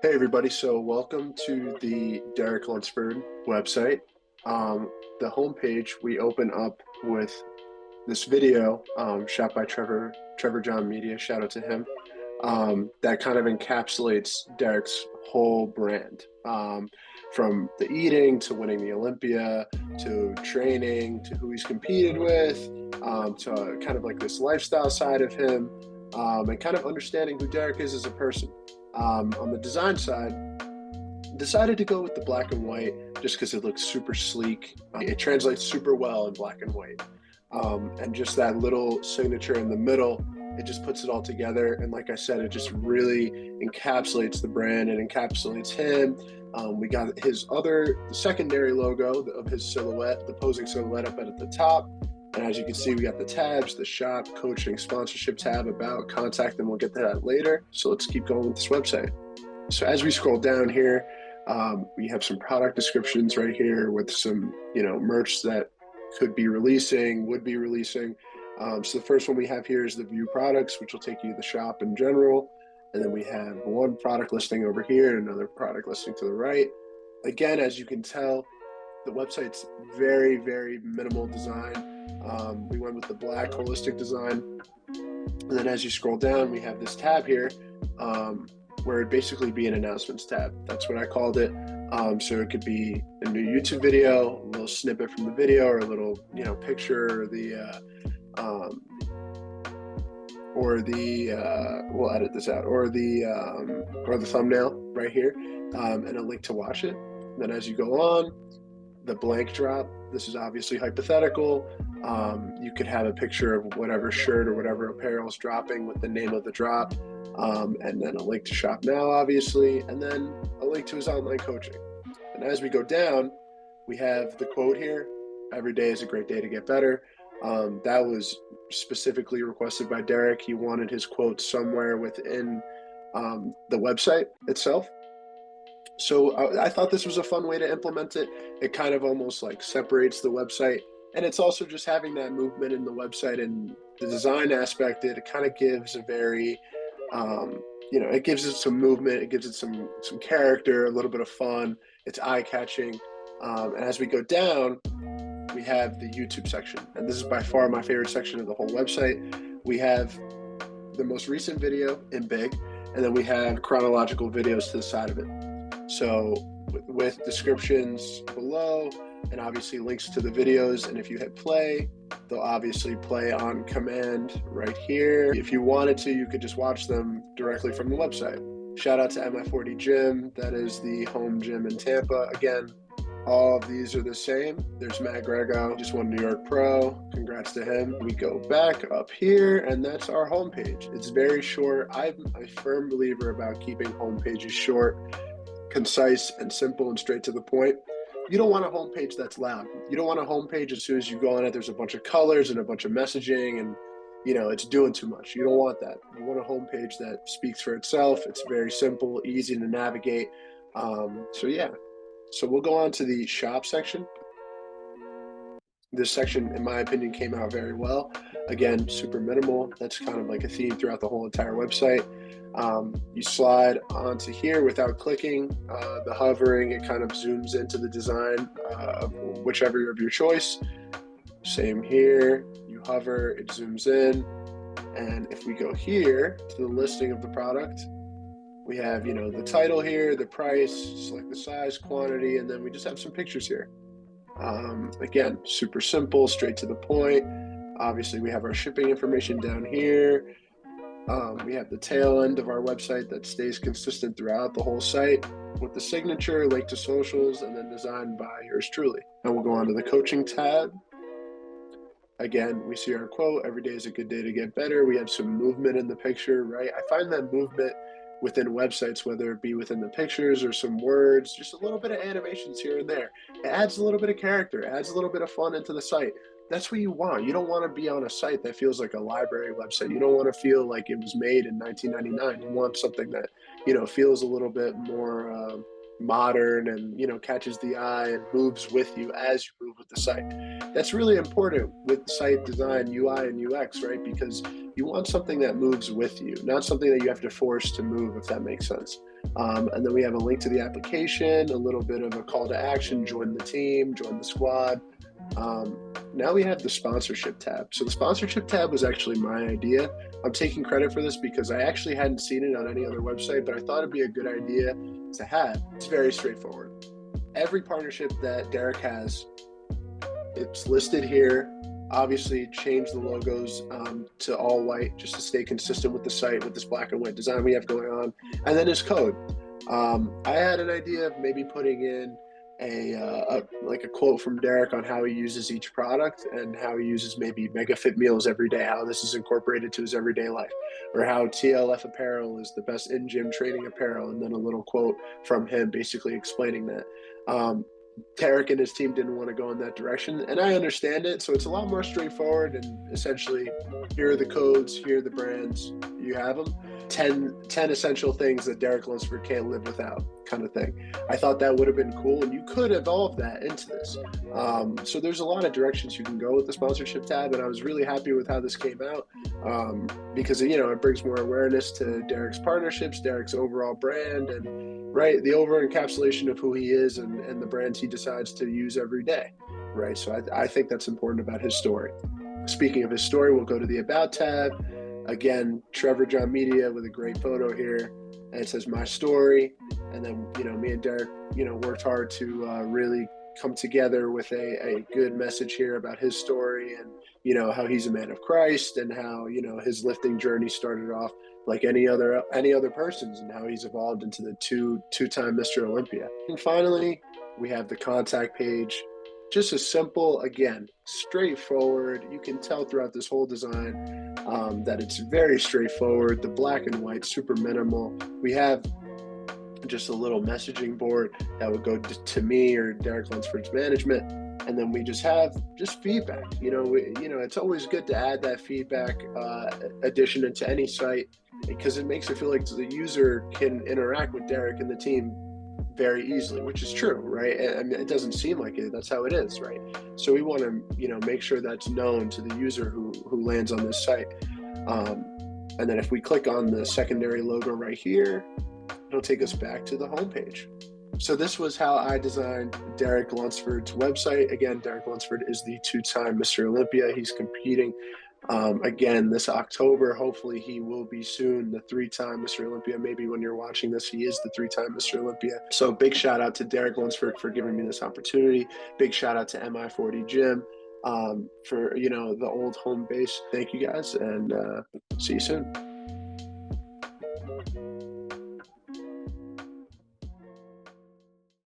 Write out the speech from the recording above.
Hey everybody, so welcome to the Derek Lunsford website. The homepage we open up with this video shot by Trevor John Media, shout out to him, that kind of encapsulates Derek's whole brand. From the eating to winning the Olympia to training to who he's competed with, to kind of like this lifestyle side of him, and kind of understanding who Derek is as a person. On the design side, decided to go with the black and white just because it looks super sleek. It translates super well in black and white. And just that little signature in the middle, it just puts it all together. And like I said, it just really encapsulates the brand and encapsulates him. We got his other secondary logo of his silhouette, the posing silhouette up at the top. And as you can see, we got the tabs, the shop, coaching, sponsorship tab, about, contact, and we'll get to that later. So let's keep going with this website. So as we scroll down here, we have some product descriptions right here with some, merch that could be releasing, would be releasing. So the first one we have here is the view products, which will take you to the shop in general. And then we have one product listing over here, and another product listing to the right. Again, as you can tell, the website's very, very minimal design. We went with the black holistic design. And then as you scroll down, we have this tab here, where it'd basically be an announcements tab. That's what I called it. So it could be a new YouTube video, a little snippet from the video, or a little, picture, or we'll edit this out, or the thumbnail right here, and a link to watch it. And then as you go on, the blank drop, this is obviously hypothetical. You could have a picture of whatever shirt or whatever apparel is dropping with the name of the drop, and then a link to shop now, obviously, and then a link to his online coaching. And as we go down, we have the quote here: "Every day is a great day to get better." That was specifically requested by Derek. He wanted his quote somewhere within the website itself. So I thought this was a fun way to implement it. It kind of almost like separates the website. And it's also just having that movement in the website and the design aspect. It kind of gives a very, it gives it some movement. It gives it some character, a little bit of fun. It's eye-catching. And as we go down, we have the YouTube section. And this is by far my favorite section of the whole website. We have the most recent video in big, and then we have chronological videos to the side of it. So with descriptions below, and obviously links to the videos. And if you hit play, they'll obviously play on command right here. If you wanted to, you could just watch them directly from the website. Shout out to MR.OLYMPIA Gym. That is the home gym in Tampa. Again, all of these are the same. There's Matt Grego, just won New York Pro. Congrats to him. We go back up here, and that's our homepage. It's very short. I'm a firm believer about keeping homepages short, concise, and simple, and straight to the point. You don't want a homepage that's loud. You don't want a homepage as soon as you go on it, there's a bunch of colors and a bunch of messaging, and it's doing too much. You don't want that. You want a homepage that speaks for itself. It's very simple, easy to navigate. So we'll go on to the shop section. This section, in my opinion, came out very well. Again, super minimal. That's kind of like a theme throughout the whole entire website. You slide onto here without clicking. The hovering, it kind of zooms into the design of whichever of your choice. Same here. You hover, it zooms in. And if we go here to the listing of the product, we have, the title here, the price, select the size, quantity, and then we just have some pictures here. Again, super simple, straight to the point. Obviously, we have our shipping information down here. We have the tail end of our website that stays consistent throughout the whole site with the signature, link to socials, and then designed by yours truly. And we'll go on to the coaching tab. Again, we see our quote: "Every day is a good day to get better." We have some movement in the picture, right? I find that movement within websites, whether it be within the pictures or some words, just a little bit of animations here and there. It adds a little bit of character, it adds a little bit of fun into the site. That's what you want. You don't want to be on a site that feels like a library website. You don't want to feel like it was made in 1999. You want something that, feels a little bit more modern and, catches the eye and moves with you as you move with the site. That's really important with site design, UI and UX, right? Because you want something that moves with you, not something that you have to force to move, if that makes sense. And then we have a link to the application, a little bit of a call to action, join the team, join the squad. Now we have the sponsorship tab. So the sponsorship tab was actually my idea. I'm taking credit for this because I actually hadn't seen it on any other website, but I thought it'd be a good idea to have. It's very straightforward. Every partnership that Derek has, it's listed here. Obviously, change the logos to all white just to stay consistent with the site, with this black and white design we have going on. And then his code. I had an idea of maybe putting in like a quote from Derek on how he uses each product and how he uses maybe Mega Fit meals every day, how this is incorporated to his everyday life, or how TLF apparel is the best in-gym training apparel, and then a little quote from him basically explaining that. Derek and his team didn't want to go in that direction, and I understand it. So it's a lot more straightforward, and essentially, here are the codes, here are the brands, you have them. 10 essential things that Derek Lunsford can't live without, kind of thing. I thought that would have been cool, and you could evolve that into this. So there's a lot of directions you can go with the sponsorship tab, and I was really happy with how this came out because it brings more awareness to Derek's partnerships, Derek's overall brand, and the over encapsulation of who he is and the brands he decides to use every day. Right. So I think that's important about his story. Speaking of his story, we'll go to the About tab. Again, Trevor John Media with a great photo here, and it says my story. And then, me and Derek, worked hard to really come together with a good message here about his story and, how he's a man of Christ and how, his lifting journey started off like any other person's and how he's evolved into the two-time Mr. Olympia. And finally, we have the contact page. Just a simple, again, straightforward. You can tell throughout this whole design that it's very straightforward. The black and white, super minimal. We have just a little messaging board that would go to me or Derek Lunsford's management. And then we just have feedback. It's always good to add that feedback addition into any site because it makes it feel like the user can interact with Derek and the team very easily, which is true, right? I mean, it doesn't seem like it. That's how it is, right? So we want to, make sure that's known to the user who lands on this site. And then if we click on the secondary logo right here, it'll take us back to the homepage. So this was how I designed Derek Lunsford's website. Again, Derek Lunsford is the two-time Mr. Olympia. He's competing again this October. Hopefully he will be soon the three-time Mr. Olympia. Maybe when you're watching this, he is the three-time Mr. Olympia. So big shout out to Derek Lunsford for giving me this opportunity. Big shout out to MI40 Gym for the old home base. Thank you guys, and see you soon.